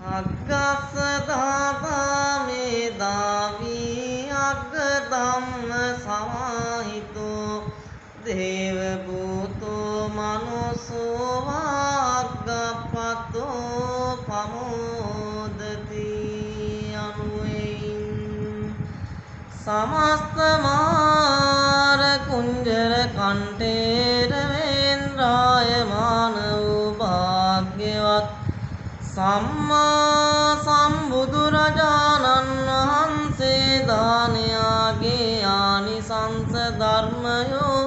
අග්ගස්ස දාතා මේදාවී අග්ග ධම්ම සමාහිතෝ දේව භූතෝ මනුස්සෝ අග්ගප්පතෝ පමෝදති අනුවයින් සමස්ත මාර කුංජර කණ්ඨේර වේන්ද්‍රාය මාන වූ භාග්‍යවත් සම්මා සම්බුදුරජාණන් වහන්සේ දානයාගේ ආනිසංස ධර්මයෝ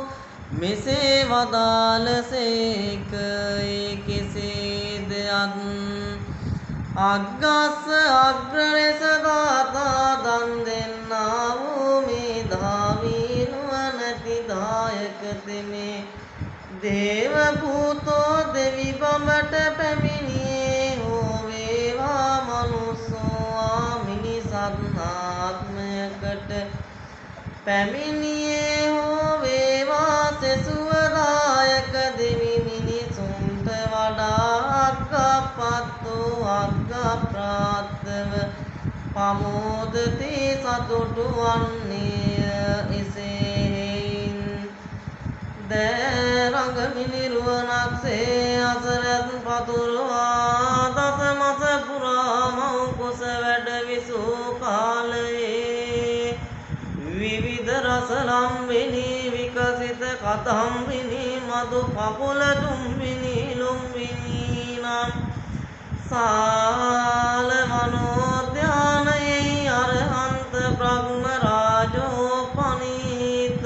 මෙසේ වදාළසේක. ඒ කෙසේද යත් අග්ගස්ස අග්‍ර ලෙස දාතා දන් දෙන්නා වූ මේධාවී නුවණැති දායක තෙමේ දේව භූතෝ දෙවි බඹට පැමිණියේ හෝ වේවා මනුස්සෝ මිනිසත් ආත්මයකට පැමිණියේ හෝ වේවා සෙසුව දායක දෙවි මිනිසුන්ට වඩා අග්ගප්පත්තෝ අග්ගප්‍රාත්තව පමෝදති සතුටු වන්නේය. එසේයින් දෑරඟ මිනිරුවනක්සේ අසරත් පතුරුවා දසමස පුරා මව් කුස වැඩ විසූ කාලයේ විවිධ රස ලම්බිනි විකසිත කදම්බිනි මధు පපුල තුම්බිනි ලුම්බිනි නම් සාල මනෝද්‍යානයේ අරහන්ත බ්‍රහ්ම රාජෝපනීත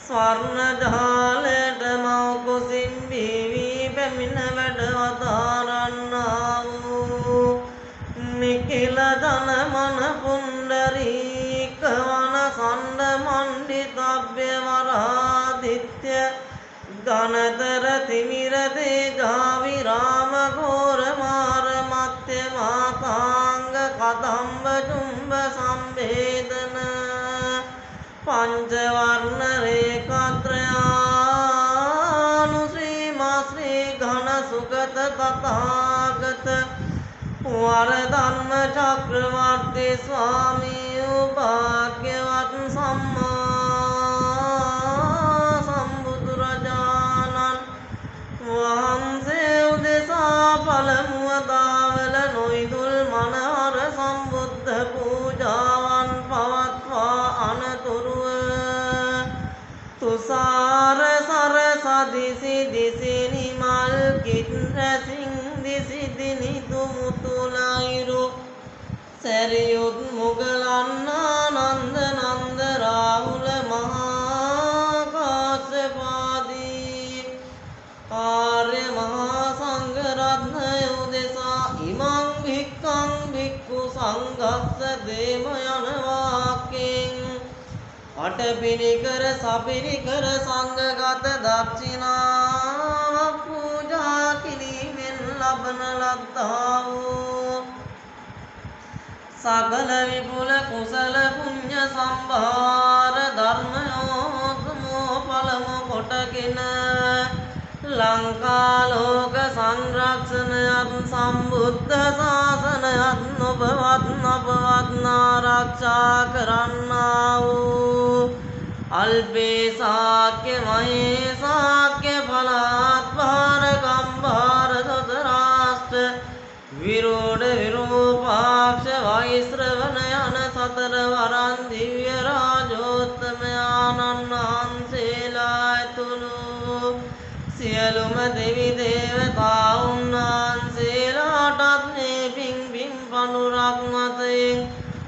ස්වර්ණ ජාලයට මව් කුසින් බිවි පැමිණ වැඩ වදාරන්නා වූ නිකිල ජන මන පුණ්ඩරීක වන සණ්ඩ මණ්ඩිතබ්බ්‍ය වරාදිත්‍ය ගණතර තිමිර තේජා විරාම ඝෝර මාර මත්ය මාතාංග කදම්බ චුම්බ සම්භේදන පංචවර්ණ රේඛාත්‍රයානු ශ්‍රීමා ශ්‍රී ඝන සුගත තථාගත වරධම්ම චක්‍රවර්ති ස්වාමී භාග්‍යවත් සම්මා සම්බුදුරජාණන් වහන්සේ උදෙසා පළමුව දාවල නොයිදුල් මනහර සම්බුද්ධ පූජාවන් පවත්වා අනතුරුව තුසාර සරසදිසි දිසි නිමල් කිත්රසිං දිසි දිනි තුමුතුලයිරු සැරියුත් මුගලන් ආනන්ද නන්ද රාහුල මහා කාශ්‍යපාදී ආර්ය මහා සංඝ රත්නය උදෙසා ඉමං භික්ඛං භික්ඛු සංඝස්ස දේම යන වාක්‍යයෙන් අටපිරිකර සපිරිකර සංඝගත දක්ෂිනා පූජා කිරීමෙන් ලබන ලද්දා වූ සකල විපුල කුසල පුඤ්ඤ සම්භාර ධර්මයෝත්මෝ පළමු කොටගෙන ලංකා ලෝක සංරක්ෂණයත් සම්බුද්ධ ශාසනයත් නොබවත් ආරක්ෂා කරන්නා වූ අල්පේ ශාක්‍ය මහේ ශාක්‍ය පළාත් භාර ගම්භාර ධතරාෂ්ට්‍ර විරෝධ විරූපාක්ෂ වෛශ්‍රවණ යන සතර වරන් දිව්‍ය රාජෝත්තමයාණන් වහන්සේලා ඇතුළු සියලුම දෙවි දේවතාවුන් වහන්සේලාටත් මේ පින් පනුරක් මතයෙන්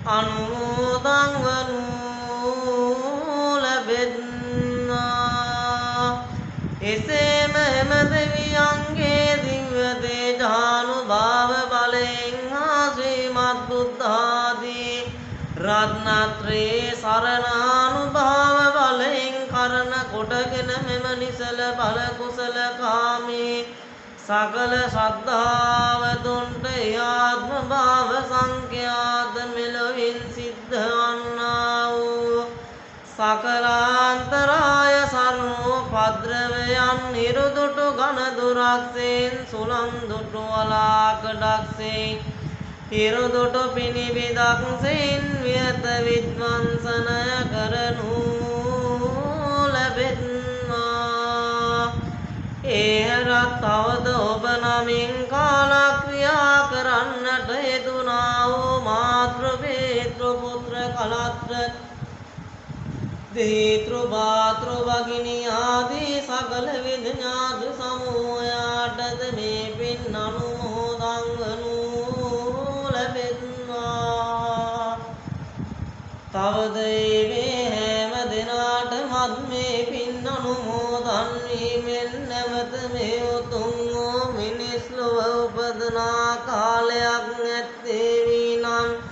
අනුමෝදන් වනු ලැබෙත්වා. එසේම එම දෙවියන්ගේ දිව්‍ය තේජානුභාව බලයෙන් හා ශ්‍රීමත් බුද්ධාදී රත්නත්‍රයේ සරණානුභාව බලයෙන් කරන කොටගෙන මෙම නිසල බල කුසල කාමී සකල ශ්‍රද්ධාවතුන්ට ආත්ම භාව සංඛ්‍යාත මෙලොවින් සිද්ධ වන්නා වූ සකලාන්තරාය සර්වෝපද්‍රවයන් නිරුදුටු ඝන දුරක්සෙන් සුළං දුටු වලාකඩක්සෙන් හිරු දුටු පිණිබිදක්සෙන් වියත විද්වංසනය කරනු ලැබෙත්වා ඒහරත් තවද ඔබ නමින් කාලක්‍රියා කරන්නට යෙදුනා වූ මාතෘ පේතෘ පුත්‍ර කලත්‍ර දීතෘ භාතෘ භගිනී ආදී සකල විද ඥාති සමූහයාටද මේ පින් අනුමෝදන් වනු ලැබෙත්වා තවද මේ හැම දෙනාටමත් මේ පින් අනුමෝදන් වීමෙන් නැවත මේ උතුම් වූ මිනිස් ලොව උපදනා කාලයක් නැත්තේ වීනම්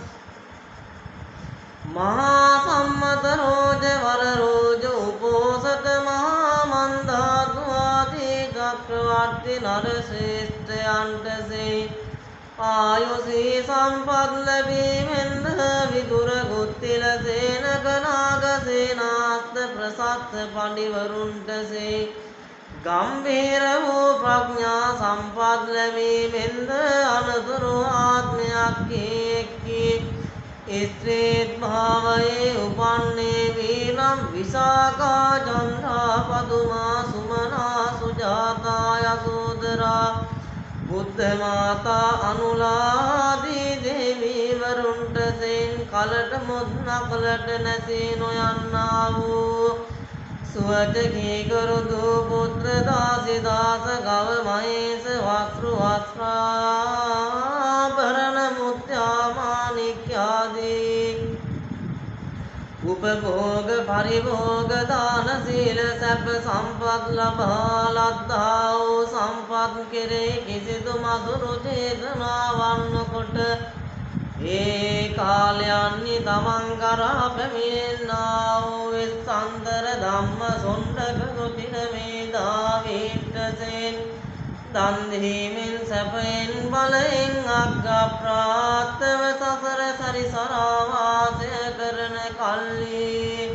මහා සම්මත රෝජ වර රෝජ උපෝසත මහා මන්දාතු ආදී චක්‍රවර්ති නර ශ්‍රේෂ්ඨයන්ටසේ ආයුෂී සම්පත් ලැබීමෙන්ද විදුර ගුත්තිල සේනක නාග සේනාස්ත ප්‍රසත්ත පඬිවරුන්ටසේ ගම්භීර වූ ප්‍රඥා සම්පත් ලැබීමෙන්ද අනතුරු ආත්මයක් එක්කී ස්ත්‍රීත් භාවයේ උපන්නේ වීනම් විසාකා චන්ද්‍රා පදුමා සුමනා සුජාතා යසෝදරා බුද්ධ මාතා අනුලාදී දේවීවරුන්ට සෙන් කලට මුත් නකලට නැසී නොයන්නා වූ සුවච කීකරු දූ පුත්‍ර දාසි දාස ගව මහේස වස්ත්‍රු වස්ත්‍රාභරණ මුත්‍යා මාණික්‍යාදී උපභෝග පරිභෝග දාන සීල සැප සම්පත් ලබා ලද්දා වූ සම්පත් කෙරේ කිසිදු මధుරු චේතනාවන් කොට ඒ කාලයන්හි තමන් කරා පැමිණෙන්නා වූ විස්සන්තර ධම්ම සොණ්ඩක කුටින මේධාවීන්ටසෙන් දන් දීමෙන් සැපයෙන් බලයෙන් අග්ගප්‍රාත්තව සසර සරිසරා වාසය කරන කල්හි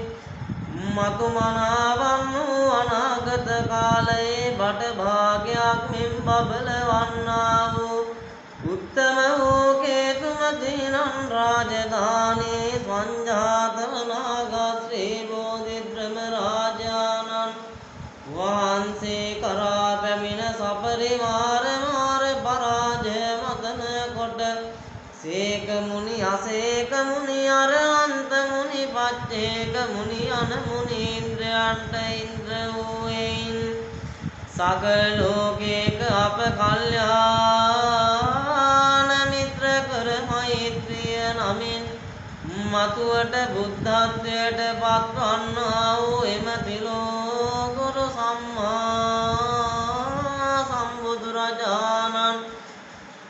මතු මනාවන් වූ අනාගත කාලයේ බට භාගයක් මෙන් බබලවන්නා වූ උත්තම වූ කේතුමතිනන් රාජධානී සංජාතව නාග ශ්‍රී බෝධිද්‍රම රාජානන් වහන්සේ කරා පැමිණ සපරිවාර මාර පරාජය මතන කොට සේක මුනි අසේක මුනි අරහන්ත මුනි පච්චේක මුනි අන මුනීන්ද්‍රයන්ට ඉන්ද්‍ර වූයෙන් සගලෝකේක අප කල්යාණ මිත්‍ර කර මෛත්‍රිය නමින් මතුවට බුද්ධත්වයට පත්වන්නා වූ එම තිලෝගුරු සම්මා සම්බුදුරජාණන්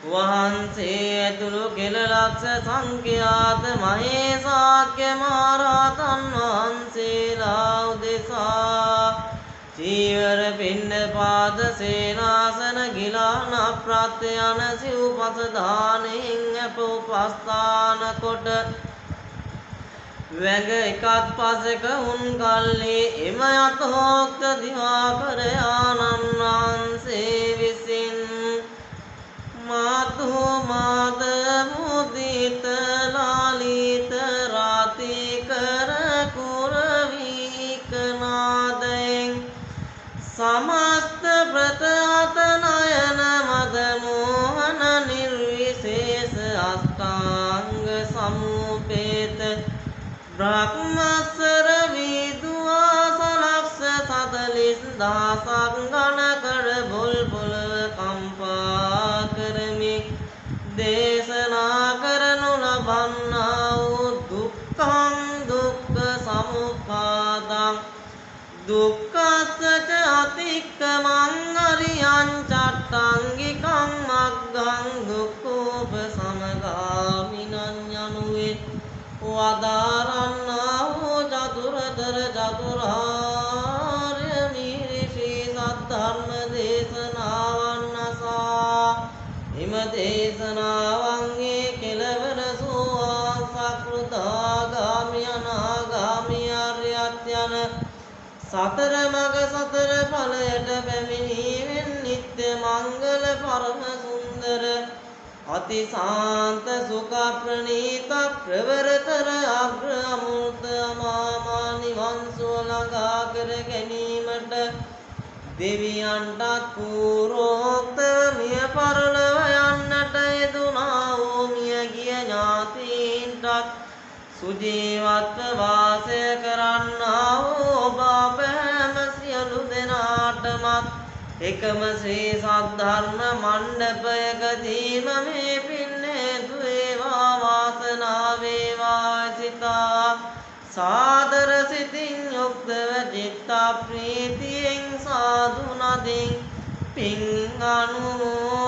වහන්සේ ඇතුළු කෙළ ලක්ෂ සංඛ්‍යාත මහේසාක්‍ය මහරහතන් වහන්සේලා උදෙසා චීවර පිණ්ඩපාත සේනාසන ගිලාන ප්‍රත්‍යයන සිව්පස දානයෙන් අප උපස්ථාන කොට වැග එකත් පසක උන් කල්හි එම යතෝක්ත දිවාකර ආනන් වහන්සේ විසින් මාතු මාද මුදිත ලාලිත රාතිකර කුරවීක නාදයෙන් සමස්ත ප්‍රතහත නයන මද මෝහන නිර්විශේෂ අෂ්ටාංග සමුපේත බ්‍රහ්මසර විදුවා සලක්ෂ සතලිස් දහසක් ගණකර බුල්බුලව කම්පා කරමි දේශනා කරනු ලබන්නා වූ දුක්ඛං දුක්ඛ සමුප්පාදං දුක්ඛස්ස අතික්කමං අරියං චට්ටංගිකං මග්ගං දුක්ඛෝපසමගාමිනං යනුවේ වදාරන්නා වූ චතුරතර චතුරාර්ය මිරිසී සද්ධර්ම දේශනාවන් අසා එම දේශනාවන්ගේ කෙළවර සෝවාන් සකෘදාගාමි අනාගාමි ආර්යයන් යන සතර මග සතර ඵලයට පැමිණීමෙන් නිත්‍ය මංගල පරම සුන්දර අතිසාන්ත සුඛ ප්‍රණීත ප්‍රවරතර අග්‍ර අමෘත අමාමා නිවන් සුව ළඟා කර ගැනීමට දෙවියන්ටත් පූර්වෝක්තව මිය පරලොව යන්නට යෙදුනා වූ මියගිය ඥාතීන්ටත් සුජීවත්ව වාසය කරන්නා වූ ඔබ අප හැම සියලු දෙනාටමත් එකම ශ්‍රී සද්ධර්ම මණ්ඩපයකදීම මේ පින් හේතු වේවා වාසනාව වේවා සිතා සාදර සිතින් යුක්තව චිත්ත ප්‍රීතියෙන් සාදු නදින් පින් අනුමෝදන්